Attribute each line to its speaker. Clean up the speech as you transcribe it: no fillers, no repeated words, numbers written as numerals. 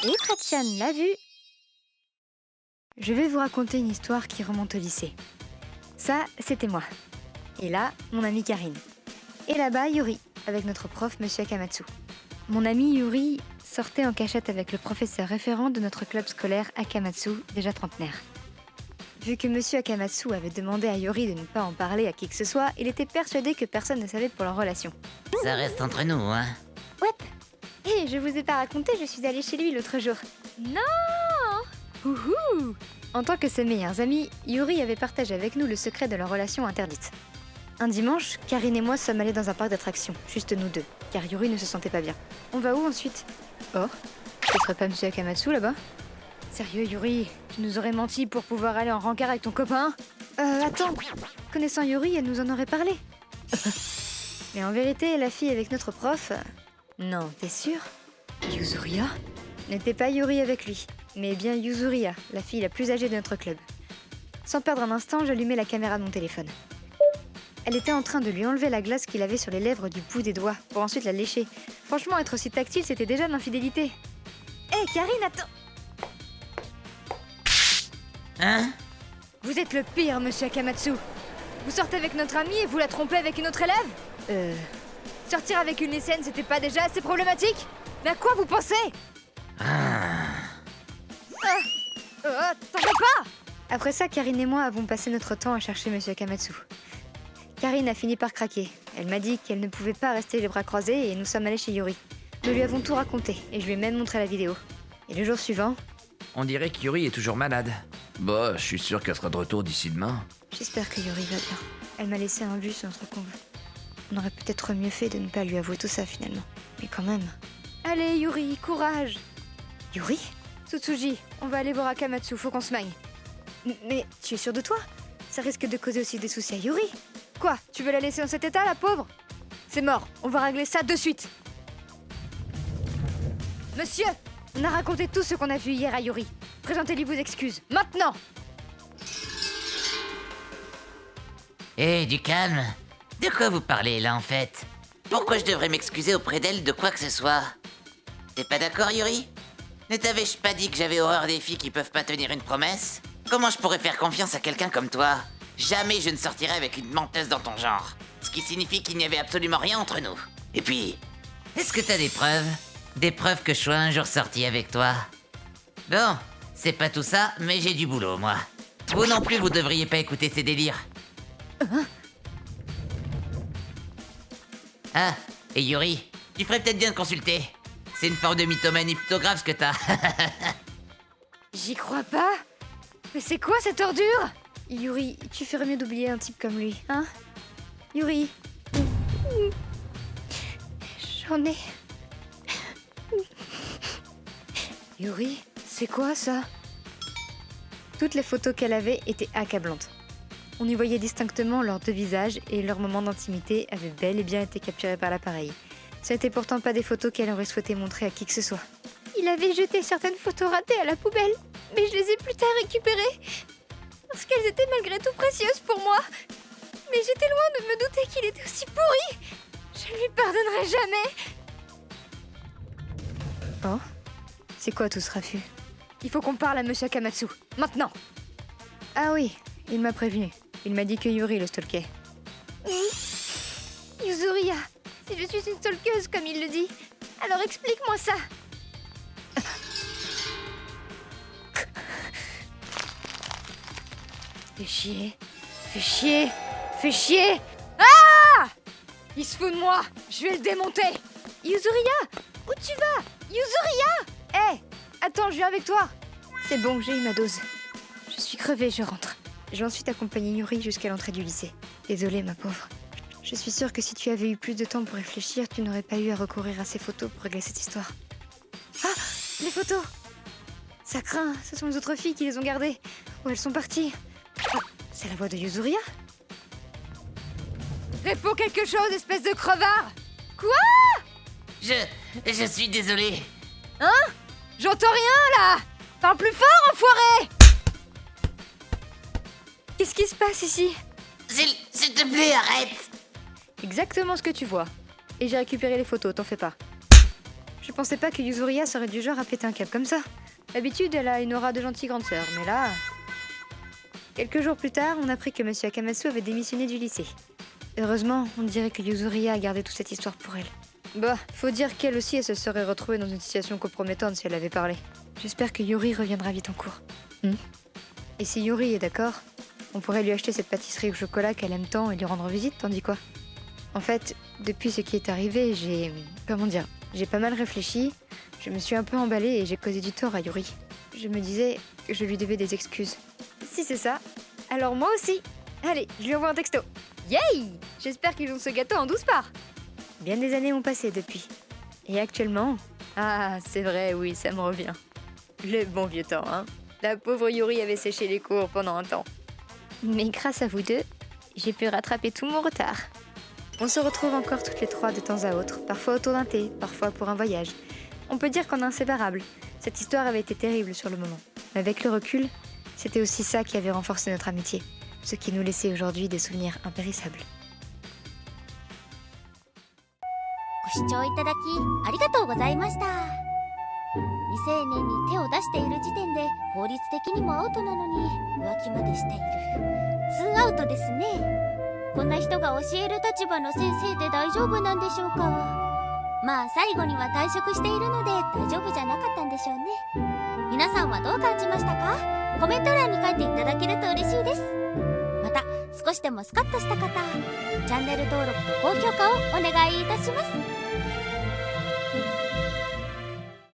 Speaker 1: Et Pratchan l'a vu. Je vais vous raconter une histoire qui remonte au lycée. Ça, c'était moi. Et là, mon amie Karine. Et là-bas, Yuri, avec notre prof, Monsieur Akamatsu. Mon ami Yuri sortait en cachette avec le professeur référent de notre club scolaire Akamatsu, déjà trentenaire. Vu que Monsieur Akamatsu avait demandé à Yuri de ne pas en parler à qui que ce soit, il était persuadé que personne ne savait pour leur relation.
Speaker 2: Ça reste entre nous, hein.
Speaker 1: Ouais. Et je vous ai pas raconté, je suis allée chez lui l'autre jour. Non. Ouhou. En tant que ses meilleurs amis, Yuri avait partagé avec nous le secret de leur relation interdite. Un dimanche, Karine et moi sommes allés dans un parc d'attractions, juste nous deux, car Yuri ne se sentait pas bien. On va où ensuite? Oh, ce serait pas Monsieur Akamatsu là-bas? Sérieux Yuri, tu nous aurais menti pour pouvoir aller en rencard avec ton copain? Attends, connaissant Yuri, elle nous en aurait parlé. Mais en vérité, la fille avec notre prof... Non, t'es sûr? Yuzuria? N'était pas Yuri avec lui, mais bien Yuzuria, la fille la plus âgée de notre club. Sans perdre un instant, j'allumai la caméra de mon téléphone. Elle était en train de lui enlever la glace qu'il avait sur les lèvres du bout des doigts, pour ensuite la lécher. Franchement, être aussi tactile, c'était déjà de l'infidélité. Hé, Karine, attends!
Speaker 2: Hein?
Speaker 1: Vous êtes le pire, Monsieur Akamatsu. Vous sortez avec notre amie et vous la trompez avec une autre élève? Sortir avec une lycéenne, c'était pas déjà assez problématique? Mais à quoi vous pensez? T'en veux pas? Après ça, Karine et moi avons passé notre temps à chercher Monsieur Akamatsu. Karine a fini par craquer. Elle m'a dit qu'elle ne pouvait pas rester les bras croisés et nous sommes allés chez Yuri. Nous lui avons tout raconté et je lui ai même montré la vidéo. Et le jour suivant...
Speaker 3: On dirait que Yuri est toujours malade. Bah, je suis sûr qu'elle sera de retour d'ici demain.
Speaker 1: J'espère que Yuri va bien. Elle m'a laissé un but sur notre conve. On aurait peut-être mieux fait de ne pas lui avouer tout ça finalement. Mais quand même... Allez Yuri, courage! Yuri? Tsutsuji, on va aller voir Akamatsu, faut qu'on se magne. Mais tu es sûr de toi? Ça risque de causer aussi des soucis à Yuri. Quoi? Tu veux la laisser dans cet état, la pauvre? C'est mort, on va régler ça de suite. Monsieur, on a raconté tout ce qu'on a vu hier à Yuri. Présentez-lui vos excuses, maintenant!
Speaker 2: Hé, du calme. De quoi vous parlez là en fait? Pourquoi je devrais m'excuser auprès d'elle de quoi que ce soit? T'es pas d'accord, Yuri? Ne t'avais-je pas dit que j'avais horreur des filles qui peuvent pas tenir une promesse? Comment je pourrais faire confiance à quelqu'un comme toi? Jamais je ne sortirai avec une menteuse dans ton genre. Ce qui signifie qu'il n'y avait absolument rien entre nous. Et puis, est-ce que t'as des preuves? Des preuves que je sois un jour sorti avec toi? Bon, c'est pas tout ça, mais j'ai du boulot, moi. Vous non plus, vous devriez pas écouter ces délires. Ah, et Yuri, tu ferais peut-être bien de consulter. C'est une forme de mythomanie plutôt grave ce que t'as.
Speaker 1: J'y crois pas. Mais c'est quoi cette ordure? Yuri, tu ferais mieux d'oublier un type comme lui, hein? Yuri. J'en ai... Yuri, c'est quoi ça? Toutes les photos qu'elle avait étaient accablantes. On y voyait distinctement leurs deux visages et leurs moments d'intimité avaient bel et bien été capturés par l'appareil. Ce n'étaient pourtant pas des photos qu'elle aurait souhaité montrer à qui que ce soit. Il avait jeté certaines photos ratées à la poubelle, mais je les ai plus tard récupérées. Parce qu'elles étaient malgré tout précieuses pour moi. Mais j'étais loin de me douter qu'il était aussi pourri. Je ne lui pardonnerai jamais. Oh? C'est quoi tout ce raffut? Il faut qu'on parle à Monsieur Akamatsu, maintenant. Ah oui, il m'a prévenu. Il m'a dit que Yuri le stalkait. Yuzuria, si je suis une stalkeuse comme il le dit, alors explique-moi ça. Fais chier, fais chier, fais chier. Ah! Il se fout de moi, je vais le démonter. Yuzuria, où tu vas? Yuzuria! Hé, attends, je viens avec toi. C'est bon, j'ai eu ma dose. Je suis crevée, je rentre. J'ai ensuite accompagné Yuri jusqu'à l'entrée du lycée. Désolée, ma pauvre. Je suis sûre que si tu avais eu plus de temps pour réfléchir, tu n'aurais pas eu à recourir à ces photos pour régler cette histoire. Ah! Les photos! Ça craint, ce sont les autres filles qui les ont gardées. Où elles sont parties? Ah, c'est la voix de Yuzuria? Réponds quelque chose, espèce de crevard! Quoi?
Speaker 2: Je suis désolé.
Speaker 1: Hein? J'entends rien, là! Parle plus fort, enfoiré! Qu'est-ce qui se passe ici?
Speaker 2: S'il te plaît, arrête!
Speaker 1: Exactement ce que tu vois. Et j'ai récupéré les photos, t'en fais pas. Je pensais pas que Yuzuria serait du genre à péter un câble comme ça. D'habitude, elle a une aura de gentille grande sœur, mais là... Quelques jours plus tard, on apprit que Monsieur Akamatsu avait démissionné du lycée. Heureusement, on dirait que Yuzuria a gardé toute cette histoire pour elle. Bah, faut dire qu'elle aussi, elle se serait retrouvée dans une situation compromettante si elle avait parlé. J'espère que Yuri reviendra vite en cours. Et si Yuri est d'accord, on pourrait lui acheter cette pâtisserie au chocolat qu'elle aime tant et lui rendre visite, t'en dis quoi? En fait, depuis ce qui est arrivé, j'ai... Comment dire? J'ai pas mal réfléchi, je me suis un peu emballée et j'ai causé du tort à Yuri. Je me disais que je lui devais des excuses. Si c'est ça, alors moi aussi. Allez, je lui envoie un texto. Yay! J'espère qu'ils ont ce gâteau en 12 parts. Bien des années ont passé depuis. Et actuellement... Ah, c'est vrai, oui, ça me revient. Le bon vieux temps, hein. La pauvre Yuri avait séché les cours pendant un temps. Mais grâce à vous deux, j'ai pu rattraper tout mon retard. On se retrouve encore toutes les trois de temps à autre, parfois autour d'un thé, parfois pour un voyage. On peut dire qu'on est inséparables. Cette histoire avait été terrible sur le moment. Mais avec le recul, c'était aussi ça qui avait renforcé notre amitié, ce qui nous laissait aujourd'hui des souvenirs impérissables.
Speaker 4: ご視聴いただきありがとうございました。未成年に手を出している時点で法律的にもアウトなのに浮気までしている。2アウトですね。こんな人が教える立場の先生で大丈夫なんでしょうか。まあ最後には退職しているので大丈夫じゃなかったんでしょうね。皆さんはどう感じましたか？コメント欄に書いていただけると嬉しいです。また少しでもスカッとした方、チャンネル登録と高評価をお願いいたします。